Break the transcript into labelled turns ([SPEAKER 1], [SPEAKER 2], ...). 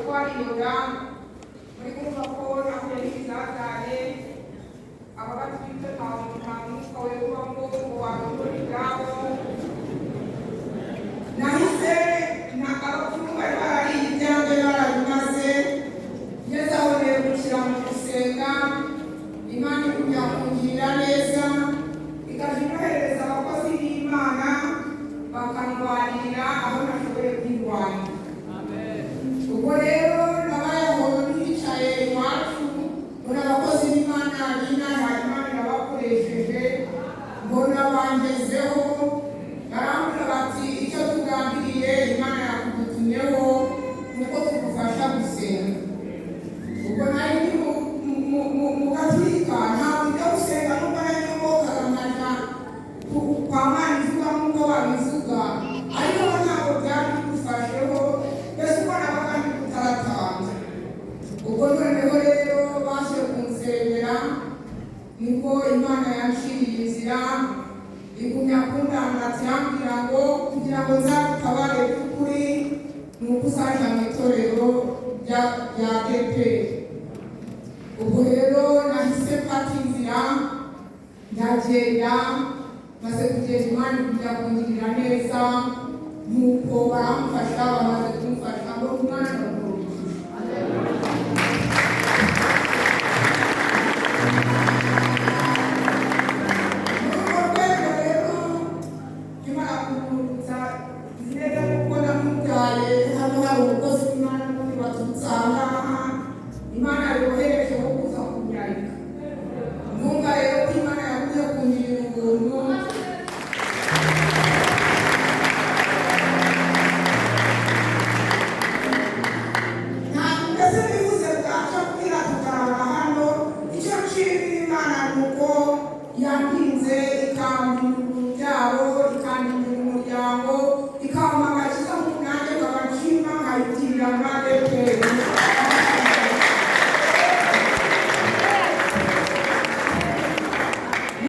[SPEAKER 1] twariyora muri kumva ko nahuye n'ibizazane aba batwite nta mwuka we ubamo ngo wabikora ibyabo nahise abapfumu bari barariye ibyanjye barabimaze ngeze aho rero gushyira mu gusenga Imana ikujya kungirira neza ikajya inohereza abakozi b'Imana bakandwanirira aho nashoboye kwirwanira ubwo rero nabayeho nicaye iwacu mbona abakozi b'Imana b'Imana bakoresheje mbona bangezeho barambwira bati icyo tugambiriye Imana yakudutumyeho nuko tugufasha gusenga ubwo nari ndi mu Gatolika ntabwo njya gusenga nubwo nari nyobokaga nkajya kwa Mana ivuga nk'uko babivuga ariko ntabwo byari bidufasheho mbese uko nabaga ndi kutaratanga ubwo noneho rero baje kunsengera nibwo Imana yanciriye inzira igumya kundangati yambwira ngo kugira ngo nzagutabare by'ukuri ni uko uzaja mu itorero rya ADEPR ubwo rero nahise mfata inzira ndagenda maze kugenda Imana kujya kungirira neza nuko baramufasha bamaze kumufasha ngo umwana bamuruhije n'urwo rwego rero Imana kumurutsa neza kuko namubyaye hano hari umukozi w'Imana n'undi baturutse aha ngaha Imana yohereje wo kuza kunyarika numva rero ko Imana yavuye kungirira ubuntu ntabwo mbese bivuze bwaca kubwira tukarara hano icyo nshimira Imana ni uko yandinze ikambura